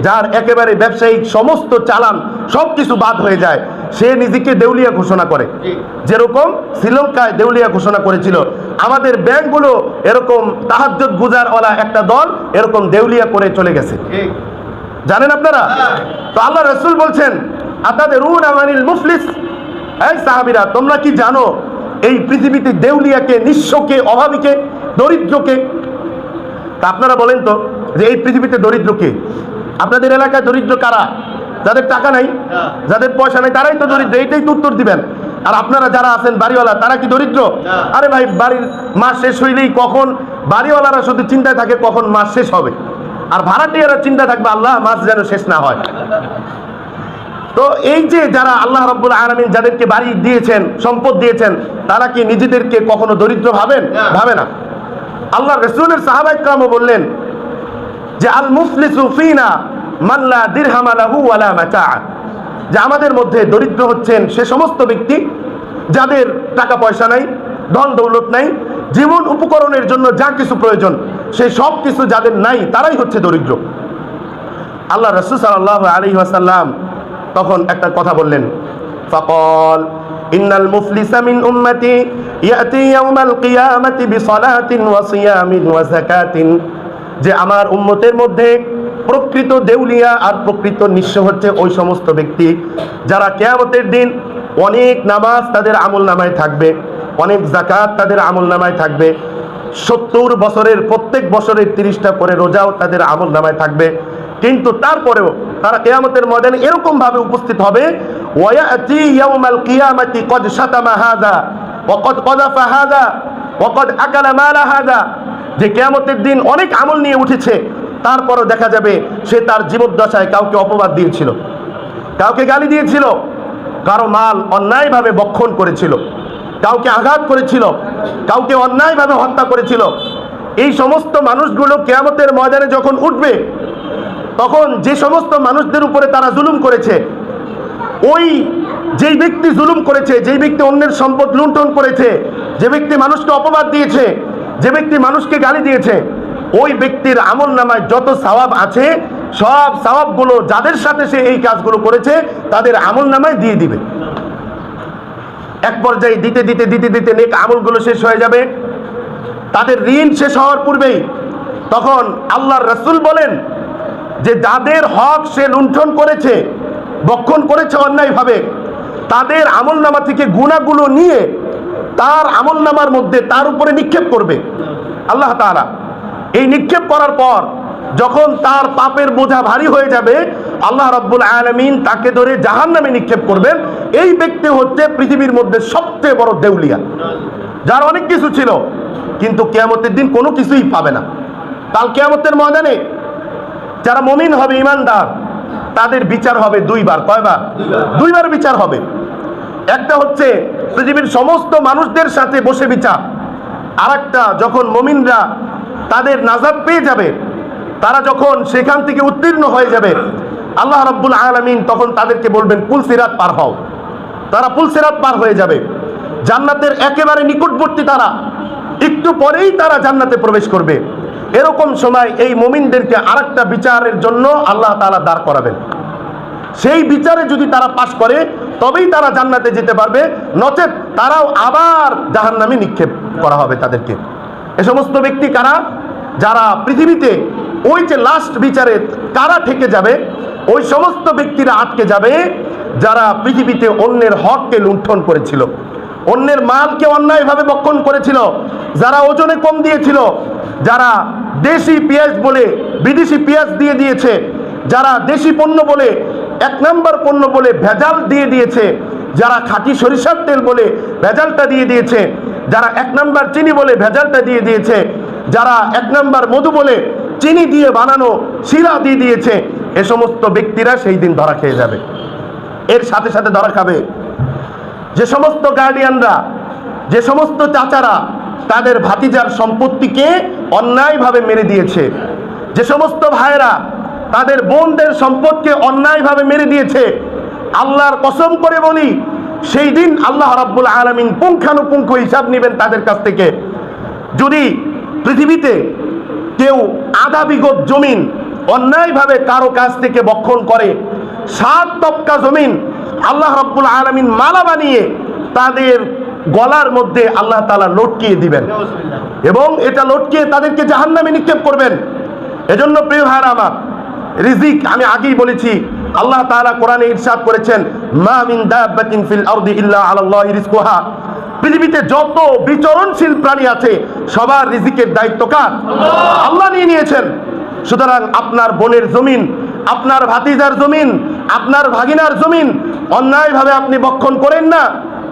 যার একেবারে ব্যবসায়িক সমস্ত চালান সবকিছু বাদ হয়ে যায়, সে নিজেকে দেউলিয়া ঘোষণা করে। যেরকম শ্রীলঙ্কায় দেউলিয়া ঘোষণা করেছিল, আমাদের ব্যাংকগুলো এরকম তাহাজ্জুদ গুজারওয়ালা একটা দল এরকম দেউলিয়া করে চলে গেছে, জানেন আপনারা? তো আল্লাহ রাসূল বলছেন আতাদরুনা মানিল মুফলিস, এই সাহাবীরা তোমরা কি জানো এই পৃথিবীতে দেউলিয়াকে, নিঃস্বকে, অভাবীকে, দরিদ্রকে? তা আপনারা বলেন তো যে এই পৃথিবীতে দরিদ্র কে? আপনাদের এলাকায় দরিদ্র কারা? যাদের টাকা নাই, যাদের পয়সা নাই, তারাই তো দরিদ্র। এইটাই তো উত্তর দিবেন। আর আপনারা যারা আছেন বাড়িওয়ালা, তারা কি দরিদ্র? আরে ভাই, বাড়ির মাস শেষ হইলেই কখন, বাড়িওয়ালারা শুধু চিন্তায় থাকে কখন মাস শেষ হবে, আর ভাড়াটিয়ারা চিন্তা থাকবে আল্লাহ মাস যেন শেষ না হয়। তো এই যে যারা আল্লাহ রাব্বুল আলামিন যাদেরকে বাড়ি দিয়েছেন, সম্পদ দিয়েছেন, তারা কি নিজেদেরকে কখনো দরিদ্র ভাবেন? ভাবে না। আল্লাহ রাসূলের সাহাবা ইকরামও বললেন যে আল মুফলিসু ফিনা মান লা দিরহাম লাহু ওয়ালা মাতা', যে আমাদের মধ্যে দরিদ্র হচ্ছেন সে সমস্ত ব্যক্তি যাদের টাকা পয়সা নাই, ধন দৌলত নাই, জীবন উপকরণের জন্য যা কিছু প্রয়োজন সেই সব কিছু যাদের নাই, তারাই হচ্ছে দরিদ্র। আল্লাহ রাসূল সাল্লাল্লাহু আলাইহি ওয়াসাল্লাম তখন একটা কথা বললেন, ফাকাল ইন্নাল মুফলিসা মিন উম্মতি ইয়াতি ইয়াউমাল কিয়ামাতি বিসালাতিন ওয়া সিয়ামিন ওয়া যাকাতিন, যে আমার উম্মতের মধ্যে প্রকৃত দেউলিয়া আর প্রকৃত নিঃস্ব হচ্ছে ওই সমস্ত ব্যক্তি যারা কিয়ামতের দিন অনেক নামাজ তাদের আমলনামায় থাকবে, অনেক যাকাত তাদের আমলনামায় থাকবে, 70 বছরের প্রত্যেক বছরের 30টা করে রোজাও তাদের আমলনামায় থাকবে, কিন্তু তারপরেও তারা কিয়ামতের ময়দানে এরকম ভাবে উপস্থিত হবে, ওয়ায়াতি ইয়াউমাল কিয়ামাতি কদ শাতামা হাযা ওয়া কদ কাযাফা হাযা ওয়া কদ আকালা মালা হাযা, যে কিয়ামতের দিন অনেক আমল নিয়ে উঠেছে, তারপরও দেখা যাবে সে তার জীবদ্দশায় কাউকে অপবাদ দিয়েছিল, কাউকে গালি দিয়েছিল, কারো মাল অন্যায়ভাবে বক্ষণ করেছিল, কাউকে আঘাত করেছিল, কাউকে অন্যায়ভাবে হত্যা করেছিল। এই সমস্ত মানুষগুলো কিয়ামতের ময়দানে যখন উঠবে, তখন যে সমস্ত মানুষদের উপরে তারা জুলুম করেছে, ওই যেই ব্যক্তি জুলুম করেছে, যেই ব্যক্তি অন্যের সম্পদ লুণ্ঠন করেছে, যে ব্যক্তি মানুষকে অপবাদ দিয়েছে, যে ব্যক্তি মানুষকে গালি দিয়েছে, ওই ব্যক্তির আমলনামায় যত সওয়াব আছে সব সওয়াবগুলো যাদের সাথে সে এই কাজগুলো করেছে তাদের আমলনামায় দিয়ে দিবে। এক পর্যায়ে দিতে দিতে দিতে দিতে নেক আমলগুলো শেষ হয়ে যাবে, তাদের ঋণ শেষ হওয়ার পূর্বেই তখন আল্লাহর রাসূল বলেন যে যাদের হক সে লুণ্ঠন করেছে, বক্ষণ করেছে অন্যায়ভাবে, তাদের আমলনামা থেকে গুনাহগুলো নিয়ে তার আমলনামার মধ্যে তার উপরে নিক্ষেপ করবে আল্লাহ তাআলা। এই নিক্ষেপ করার পর যখন তার পাপের বোঝা ভারী হয়ে যাবে, আল্লাহ রাব্বুল আলামিন তাকে ধরে জাহান্নামে নিক্ষেপ করবেন। এই ব্যক্তি হচ্ছে পৃথিবীর মধ্যে সবচেয়ে বড় দেউলিয়া, যার অনেক কিছু ছিল কিন্তু কিয়ামতের দিন কোনো কিছুই পাবে না। কাল কিয়ামতের ময়দানে যারা মুমিন হবে, ঈমানদার, তাদের বিচার হবে দুইবার। কয়বার? দুইবার বিচার হবে। একটা হচ্ছে পৃথিবীর সমস্ত মানুষদের সাথে বসে বিচার, আর একটা যখন মুমিনরা তাদের নাজাত পেয়ে যাবে, তারা যখন সেখান থেকে উত্তীর্ণ হয়ে যাবে, আল্লাহ রাব্বুল আলামিন তখন তাদেরকে বলবেন পুলসিরাত পার হও। তারা পুলসিরাত পার হয়ে যাবে, জান্নাতের একেবারে নিকটবর্তী, তারা মৃত্যু পরেই তারা জান্নাতে প্রবেশ করবে। এরকম সময় এই মুমিনদেরকে আরেকটা বিচারের জন্য আল্লাহ তাআলা দাঁড় করাবেন। সেই বিচারে যদি তারা পাশ করে তবেই তারা জান্নাতে যেতে পারবে, নচেত তারাও আবার জাহান্নামে নিক্ষেপ করা হবে তাদেরকে। এ সমস্ত ব্যক্তি কারা? যারা পৃথিবীতে ওই যে লাস্ট বিচারে কারা থেকে যাবে, ওই সমস্ত ব্যক্তিরা আটকে যাবে যারা পৃথিবীতে অন্যের হককে লুণ্ঠন করেছিল, অন্যের মালকে অন্যায়ভাবে বক্ষণ করেছিল, যারা ওজনে কম দিয়েছিল, যারা দেশি পেঁয়াজ বলে বিদেশি পেঁয়াজ দিয়ে দিয়েছে, যারা দেশি পণ্য বলে এক নম্বর পণ্য বলে ভেজাল দিয়ে দিয়েছে, যারা খাঁটি সরিষার তেল বলে ভেজালটা দিয়ে দিয়েছে, যারা এক নম্বর চিনি বলে ভেজালটা দিয়ে দিয়েছে, যারা এক নম্বর মধু বলে চিনি দিয়ে বানানো শিরা দিয়ে দিয়েছে, এ সমস্ত ব্যক্তিরা সেই দিন ধরা খেয়ে যাবে। এর সাথে সাথে ধরা খাবে যে সমস্ত গার্ডিয়ানরা, যে সমস্ত চাচারা তাদের ভাতিজার সম্পত্তিকে অন্যায়ভাবে মেরে দিয়েছে, যে সমস্ত ভাইয়েরা তাদের বোনদের সম্পদকে অন্যায়ভাবে মেরে দিয়েছে, আল্লাহর কসম করে বলি সেই দিন আল্লাহ রাব্বুল আলামিন পুঙ্খানুপুঙ্খ হিসাব নেবেন তাদের কাছ থেকে। যদি পৃথিবীতে কেউ আধা বিঘত জমিন অন্যায়ভাবে কারো কাছ থেকে বক্ষণ করে, 7 তবকা জমিন আল্লাহ রাব্বুল আলামিন মালা বানিয়ে তাদের গলার মধ্যে আল্লাহ তাআলা লটকিয়ে দিবেন এবং এটা লটকিয়ে তাদেরকে জাহান্নামে নিক্ষেপ করবেন। এজন্য প্রিয় ভাইরা আমার, রিজিক আমি আগেই বলেছি, আল্লাহ তাআলা কোরআনে ইরশাদ করেছেন, মা মিন দাব্বাতিন ফিল আরদি ইল্লা আলাল্লাহি রিজকুহা। পৃথিবীতে যত বিচরণশীল প্রাণী আছে সবার রিজিকের দায়িত্ব কার? আল্লাহ নিয়ে নিয়েছেন। সুতরাং আপনার বোনের জমিন, আপনার ভাতিজার জমিন, আপনার ভাগিনার জমিন অন্যায়ভাবে আপনি বক্ষণ করেন না,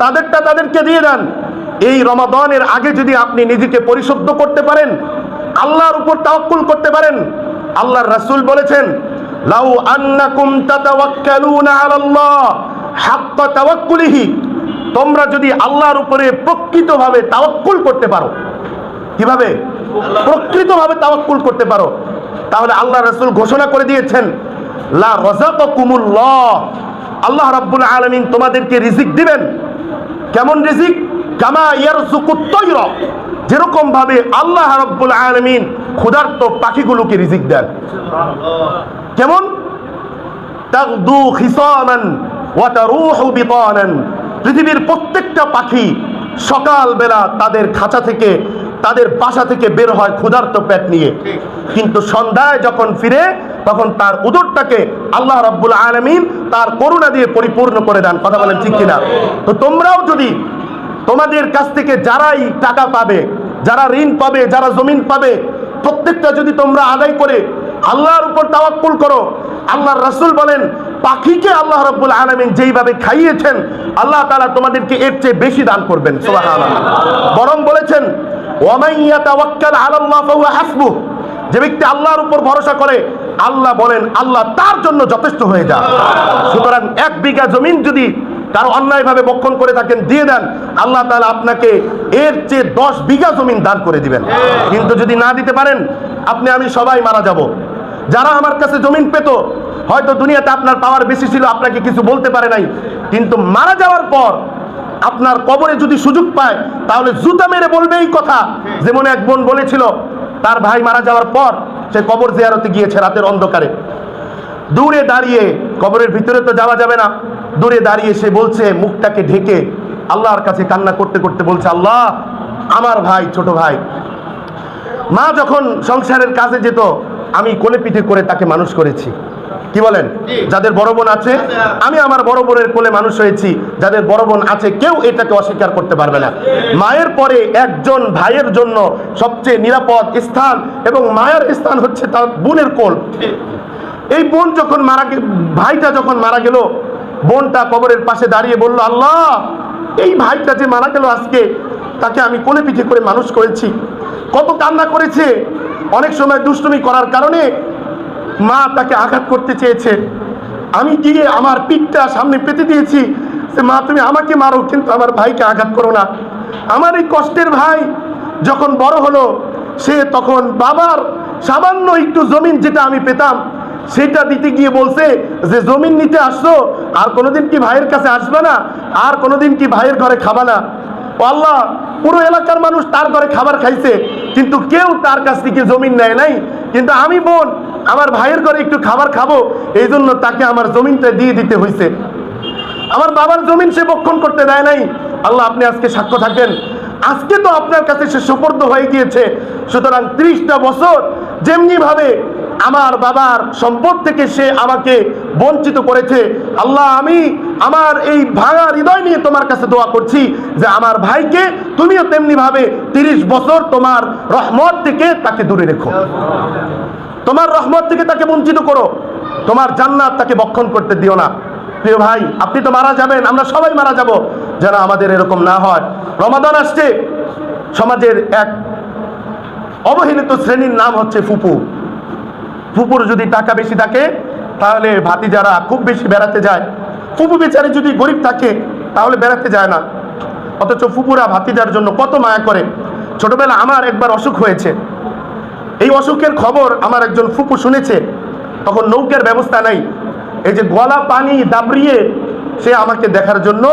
তাদেরটা তাদেরকে দিয়ে দেন। এই রমাদানের আগে যদি আপনি নিজেকে পরিশুদ্ধ করতে পারেন, আল্লাহর উপর তাওয়াক্কুল করতে পারেন, আল্লাহর রাসূল বলেছেন, লাউ আন্নাকুম তাতাওয়াক্কালুনা আলাল্লাহ হাক্কা তাওয়াক্কুলিহি, তোমরা যদি আল্লাহর উপরে প্রকৃতভাবে তাওয়াক্কুল করতে পারো, কিভাবে? প্রকৃতভাবে তাওয়াক্কুল করতে পারো, তাহলে আল্লাহ রাসূল ঘোষণা করে দিয়েছেন, লা রাযাকাকুমুল্লাহ, আল্লাহ রাব্বুল আলামিন তোমাদেরকে রিজিক দিবেন। কেমন রিজিক? কামা ইয়ারযুকুত তায়রা, যেরকম ভাবে আল্লাহ রাব্বুল আলামিন ক্ষুধার্ত পাখিগুলোকে রিজিক দেন। কেমন? তাগদু খিসামান ওয়া তারুহু বিতানান, পৃথিবীর প্রত্যেকটা পাখি সকালবেলা তাদের খাঁচা থেকে, তাদের বাসা থেকে বের হয় ক্ষুধার্ত পেট নিয়ে, কিন্তু সন্ধ্যায় যখন ফিরে তখন তার উদরটাকে আল্লাহ রাব্বুল আলামিন তার করুণা দিয়ে পরিপূর্ণ করে দেন। কথা বলেন ঠিক কিনা? তো তোমরাও যদি তোমাদের কাছ থেকে যারাই টাকা পাবে, যারা ঋণ পাবে, যারা জমিন পাবে, প্রত্যেকটা যদি তোমরা আদায় করে আল্লাহর উপর তাওয়াক্কুল করো, আল্লাহর রাসূল বলেন পাখিকে আল্লাহ রাব্বুল আলামিন যেইভাবে খাইয়েছেন আল্লাহ তাআলা তোমাদেরকে এর চেয়ে বেশি দান করবেন। সুবহানাল্লাহ। বরং বলেছেন, ওয়া মান ইয়াতাওয়াক্কাল আলাল্লাহ ফাহুয়া হাসবুহ, যে ব্যক্তি আল্লাহর উপর ভরসা করে আল্লাহ বলেন আল্লাহ তার জন্য যথেষ্ট হয়ে যায়। সুতরাং 1 বিঘা জমিন যদি কারো অন্যায়ভাবে বক্ষণ করে থাকেন দিয়ে দেন, আল্লাহ তাআলা আপনাকে এর চেয়ে 10 বিঘা জমিন দান করে দিবেন। কিন্তু যদি না দিতে পারেন, আপনি আমি সবাই মারা যাব। যারা আমার কাছে জমিন পেত, হয়তো দুনিয়াতে আপনার পাওয়ার বেশি ছিল, আপনাকে কিছু বলতে পারে নাই, কিন্তু মারা যাওয়ার পর আপনার কবরে যদি সুযোগ পায় তাহলে জুতা মেরে বলবে এই কথা। যেমন এক বোন বলেছিল, তার ভাই মারা যাওয়ার পর সে কবর জিয়ারতে গিয়েছে রাতের অন্ধকারে, দূরে দাঁড়িয়ে, কবরের ভিতরে তো যাওয়া যাবে না, দূরে দাঁড়িয়ে সে বলছে মুখটাকে ঢেকে আল্লাহর কাছে কান্না করতে করতে বলছে, আল্লাহ আমার ভাই, ছোট ভাই, মা যখন সংসারের কাজে যেত আমি কোলে পিঠে করে তাকে মানুষ করেছি। কি বলেন? যাদের বড় বোন আছে, আমি আমার বড় বোনের কোলে মানুষ হয়েছি, যাদের বড় বোন আছে কেউ এটাকে অস্বীকার করতে পারবে না। মায়ের পরে একজন ভাইয়ের জন্য সবচেয়ে নিরাপদ স্থান এবং মায়ের স্থান হচ্ছে তার বোনের কোল। এই বোন যখন ভাইটা যখন মারা গেল, বোনটা কবরের পাশে দাঁড়িয়ে বলল, আল্লাহ এই ভাইটা যে মারা গেল আজকে, তাকে আমি কোলে পিঠে করে মানুষ করেছি, কত কান্না করেছে। অনেক সময় দুষ্টুমি করার কারণে মা তাকে আঘাত করতে চেয়েছে, আমি গিয়ে আমার পিঠটা সামনে পেতে দিয়েছি যে মা তুমি আমাকে মারো কিন্তু আমার ভাইকে আঘাত করো না। আমার এই কষ্টের ভাই যখন বড় হলো, সে তখন বাবার সামান্য একটু জমিন যেটা আমি পেতাম সেটা দিতে গিয়ে বলছে যে জমিন নিতে আসছো, আর কোনোদিন কি ভাইয়ের কাছে আসবে না, আর কোনোদিন কি ভাইয়ের ঘরে খাবা না। ও আল্লাহ, পুরো এলাকার মানুষ তার ঘরে খাবার খাইছে, কিন্তু কেউ তার কাছ থেকে জমিন নেয় নাই, কিন্তু আমি বোন আমার ভাইয়ের ঘরে একটু খাবার খাবো, এই জন্য তাকে আমার জমিনটা দিয়ে দিতে হয়েছে। আমার বাবার জমিন সে বক্ষণ করতে দেয় নাই। আল্লাহ, আপনি আজকে সাক্ষ্য থাকেন, আজকে তো আপনার কাছে সে সুপর্দ হয়ে গিয়েছে। সুতরাং 30টা বছর যেমনি ভাবে আমার বাবার সম্পদ থেকে সে আমাকে বঞ্চিত করেছে, আল্লাহ আমি আমার এই ভাঙা হৃদয় নিয়ে তোমার কাছে দোয়া করছি যে আমার ভাইকে তুমিও তেমনি ভাবে 30 বছর তোমার রহমত থেকে তাকে দূরে রেখো, তোমার রহমত থেকে তাকে বঞ্চিত করো, তোমার জান্নাত তাকে বক্ষণ করতে দিও না। প্রিয় ভাই, আপনি তো মারা যাবেন, আমরা সবাই মারা যাব, যেন আমাদের এরকম না হয়। রমাদান আসছে, সমাজের এক অবহেলিত শ্রেণীর নাম হচ্ছে ফুপু। ফুপুর যদি টাকা বেশি থাকে তাহলে ভাতিজারা খুব বেশি বেড়াতে যায়, ফুপু বেচারে যদি গরিব থাকে তাহলে বেড়াতে যায় না। অথচ ফুপুরা ভাতিজার জন্য কত মায়া করে। ছোটবেলা আমার একবার অসুখ হয়েছে, এই অসুখের খবর আমার একজন ফুপু শুনেছে, তখন নৌকার ব্যবস্থা নাই, এই যে গলা পানি দাবড়িয়ে সে আমাকে দেখার জন্য,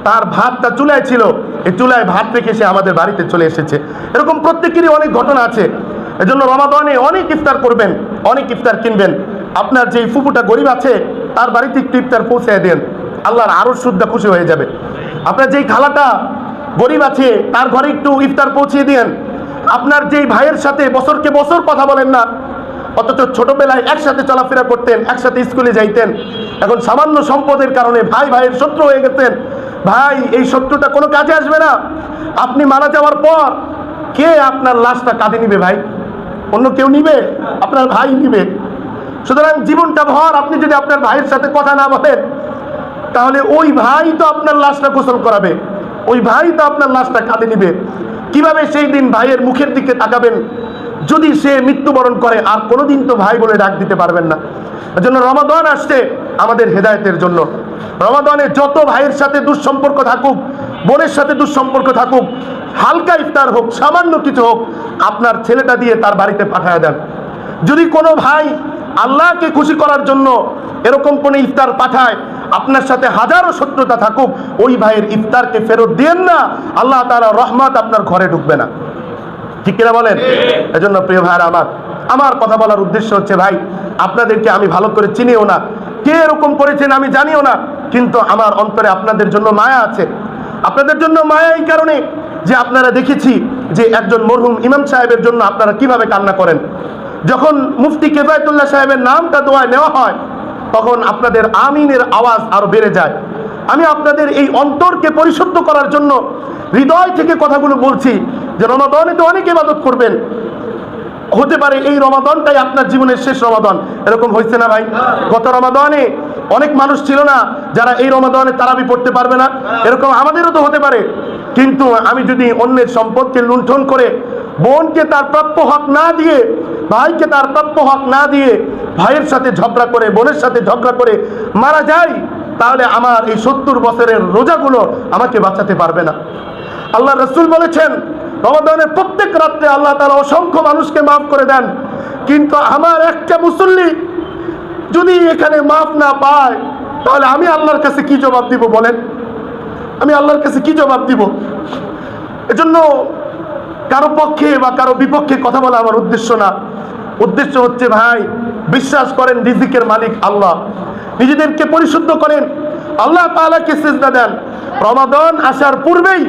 তার ভাতটা চুলায় ছিল, এই চুলায় ভাত রেখে সে আমাদের বাড়িতে চলে এসেছে। এরকম প্রত্যেকেরই অনেক ঘটনা আছে। এজন্য রমাদানে অনেক ইফতার করবেন, অনেক ইফতার কিনবেন। আপনার যে ফুপুটা গরিব আছে তার বাড়িতে একটু ইফতার পৌঁছে দেন, আল্লাহর আরো শুদ্ধ খুশি হয়ে যাবে। আপনার যেই খালাটা গরিব আছে তার ঘরে একটু ইফতার পৌঁছে দেন। আপনার যেই ভাইয়ের সাথে বছরকে বছর কথা বলেন না, অথচ ছোটবেলায় একসাথে চলাফেরা করতেন, একসাথে স্কুলে যাইতেন, এখন সামান্য সম্পদের কারণে ভাই ভাইয়ের শত্রু হয়ে গেছেন। ভাই, এই শত্রুটা কোনো কাজে আসবে না। আপনি মারা যাওয়ার পর কে আপনার লাশটা কাঁধে নিবে? ভাই, অন্য কেউ নিবে? আপনার ভাই নিবে। সুতরাং জীবনটা ভর আপনি যদি আপনার ভাইয়ের সাথে কথা না বলেন, তাহলে ওই ভাই তো আপনার লাশটা গোসল করাবে, ওই ভাই তো আপনার লাশটা কাঁধে নিবে। কিভাবে সেই দিন ভাইয়ের মুখের দিকে তাকাবেন যদি সে মৃত্যুবরণ করে? আর কোনোদিন তো ভাই বলে ডাক দিতে পারবেন না। এজন্য রমাদান আসছে আমাদের হেদায়েতের জন্য। রমাদানে যত ভাইয়ের সাথে দুঃসম্পর্ক থাকুক, বোনের সাথে দুঃসম্পর্ক থাকুক, হালকা ইফতার হোক, সামান্য কিছু হোক, আপনার ছেলেটা দিয়ে তার বাড়িতে পাঠায় দেন। যদি কোনো ভাই আল্লাহকে খুশি করার জন্য এরকম কোনো ইফতার পাঠায়, আপনার সাথে হাজারো শত্রুতা থাকুক, ওই ভাইয়ের ইফতারকে ফেরত দিয়েন না, আল্লাহ তাআলার রহমত আপনার ঘরে ঢুকবে না। ঠিক কিনা বলেন? এজন্য প্রিয় ভাইরা আমার কথা বলার উদ্দেশ্য হচ্ছে, ভাই আপনাদেরকে আমি ভালো করে চিনিও না, কে এরকম করেছেন আমি জানিও না, কিন্তু আমার অন্তরে আপনাদের জন্য মায়া আছে। আপনাদের জন্য মায়া এই কারণে যে আপনারা দেখেছি যে একজন মরহুম ইমাম সাহেবের জন্য আপনারা কিভাবে কান্না করেন। যখন মুফতি কেফায়েতুল্লাহ সাহেবের নামটা দোয়ায় নেওয়া হয়, তখন আপনাদের আমিনের আওয়াজ আরো বেড়ে যায়। আমি আপনাদের এই অন্তরকে পরিশুদ্ধ করার জন্য হৃদয় থেকে কথাগুলো বলছি যে রমাদানে তো অনেক ইবাদত করবেন, হতে পারে এই রমাদানটাই আপনার জীবনের শেষ রমাদান। এরকম হয়েছে না ভাই? গত রমাদানে অনেক মানুষ ছিল না যারা এই রমাদানে তারাবি পড়তে পারবে না, এরকম আমাদেরও তো হতে পারে। কিন্তু আমি যদি অন্যের সম্পদকে লুণ্ঠন করে, বোনকে তার প্রাপ্য হক না দিয়ে, ভাইকে তার প্রাপ্য হক না দিয়ে, ভাইয়ের সাথে ঝগড়া করে, বোনের সাথে ঝগড়া করে মারা যাই, তাহলে আমার এই 70 বছরের রোজাগুলো আমাকে বাঁচাতে পারবে না। আল্লাহ রাসূল বলেছেন রমাদানের প্রত্যেক রাত্রে আল্লাহ তাআলা অসংখ্য মানুষকে মাফ করে দেন, কিন্তু আমার একটা মুসল্লি যদি এখানে মাফ না পায়, তাহলে আমি আল্লাহর কাছে কি জবাব দিব বলেন? আমি আল্লাহর কাছে কি জবাব দিব? এজন্য কারো পক্ষে বা কারো বিপক্ষে কথা বলা আমার উদ্দেশ্য না। উদ্দেশ্য হচ্ছে, ভাই বিশ্বাস করেন রিজিকের মালিক আল্লাহ, নিজেদেরকে পরিশুদ্ধ করেন, আল্লাহ তাআলাকে সিজদা দেন। রমাদান আসার পূর্বেই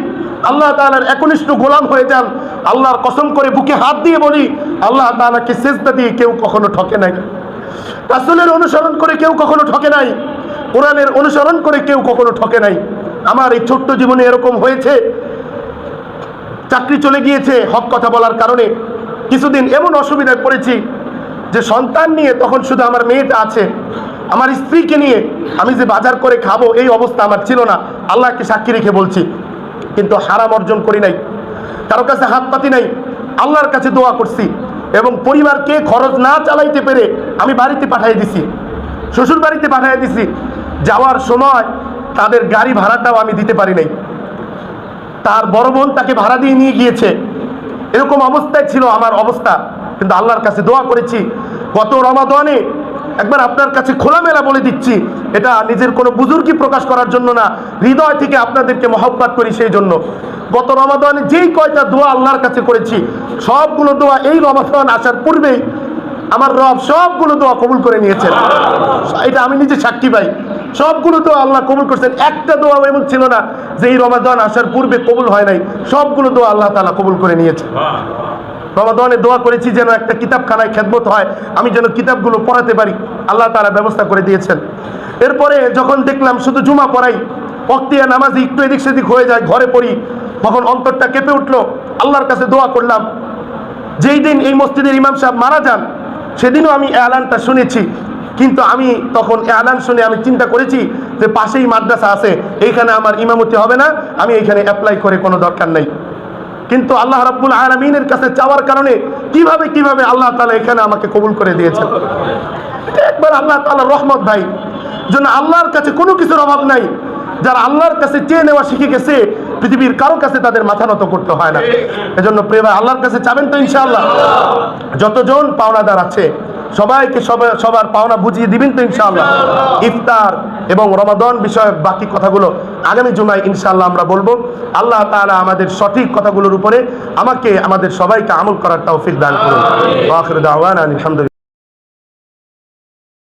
আল্লাহ তাআলার একনিষ্ঠ গোলাম হয়ে যান। আল্লাহর কসম করে বুকে হাত দিয়ে বলি, আল্লাহ তাআলাকে সিজদা দিয়ে কেউ কখনো ঠকে নাই, রাসূলের অনুসরণ করে কেউ কখনো ঠকে নাই, কোরআনের অনুসরণ করে কেউ কখনো ঠকে নাই। আমার এই ছোট্ট জীবনে এরকম হয়েছে, চাকরি চলে গিয়েছে হক কথা বলার কারণে, কিছুদিন এমন অসুবিধায় পড়েছি যে সন্তান নিয়ে, তখন শুধু আমার মেয়েটা আছে, আমার স্ত্রীকে নিয়ে আমি যে বাজার করে খাবো এই অবস্থা আমার ছিল না। আল্লাহকে সাক্ষী রেখে বলছি, কিন্তু হারাম অর্জন করি নাই, কারো কাছে হাত পাতি নাই, আল্লাহর কাছে দোয়া করছি, এবং পরিবারকে খরচ না চালাইতে পেরে আমি বাড়িতে পাঠিয়ে দিছি, শ্বশুর বাড়িতে পাঠিয়ে দিছি। যাওয়ার সময় তাদের গাড়ি ভাড়াটাও আমি দিতে পারি নাই, তার বড় বোন তাকে ভাড়া দিয়ে নিয়ে গিয়েছে। এরকম অবস্থায় ছিল আমার অবস্থা, কিন্তু আল্লাহর কাছে দোয়া করেছি। গত রমাদানে একবার আপনার কাছে খোলামেলা বলে দিচ্ছি, এটা নিজের কোনো বুজুর্গি প্রকাশ করার জন্য না, হৃদয় থেকে আপনাদেরকে মহব্বত করি সেই জন্য। গত রমাদানে যেই কয়টা দোয়া আল্লাহর কাছে করেছি, সবগুলো দোয়া এই রমাদান আসার পূর্বেই আমার রব সবগুলো দোয়া কবুল করে নিয়েছেন। এটা আমি নিজে সাক্ষী পাই, সবগুলো দোয়া আল্লাহ কবুল করছেন। একটা দোয়া এমন ছিল না যে এই রমাদান আসার পূর্বে কবুল হয় নাই, সবগুলো দোয়া আল্লাহ তাআলা কবুল করে নিয়েছে। রমাদানে দোয়া করেছি যেন একটা কিতাবখানায় খেদমত হয়, আমি যেন কিতাবগুলো পড়াতে পারি, আল্লাহ তাআলা ব্যবস্থা করে দিয়েছেন। এরপরে যখন দেখলাম শুধু জুমা পড়াই, ওয়াক্তিয়া নামাজি একটু এদিক সেদিক হয়ে যায়, ঘরে পড়ি, তখন অন্তরটা কেঁপে উঠলো, আল্লাহর কাছে দোয়া করলাম। যেই দিন এই মসজিদের ইমাম সাহেব মারা যান, সেদিনও আমি এলানটা শুনেছি, কিন্তু আমি তখন এলান শুনে আমি চিন্তা করেছি যে পাশেই মাদ্রাসা আছে, এইখানে আমার ইমামতি হবে না, আমি এইখানে অ্যাপ্লাই করে কোনো দরকার নেই। কিন্তু আল্লাহ রাব্বুল আলামিনের কাছে চাওয়ার কারণে কিভাবে আল্লাহ তাআলা এখানে আমাকে কবুল করে দিয়েছেন। এটা একবার আল্লাহ তাআলার রহমত ভাই, জন্য আল্লাহর কাছে কোনো কিছুর অভাব নাই। যারা আল্লাহর কাছে চেয়ে নেওয়া শিখে গেছে, পৃথিবীর কারো কাছে তাদের মাথা নত করতে হয় না। এজন্য প্রিয় ভাই, আল্লাহর কাছে চাবেন তো ইনশাআল্লাহ। যতজন পাওনাদার আছে সবাইকে সবার পাওনা বুঝিয়ে দিবেন তো ইনশাআল্লাহ। ইফতার এবং রমাদান বিষয়ক বাকি কথাগুলো আগামী জুমায় ইনশাআল্লাহ আমরা বলবো। আল্লাহ তাআলা আমাদের সঠিক কথাগুলোর উপরে আমাদের সবাইকে আমল করার তৌফিক দান করুন। ওয়া আখিরু দাওয়ানা আলহামদুলিল্লাহ।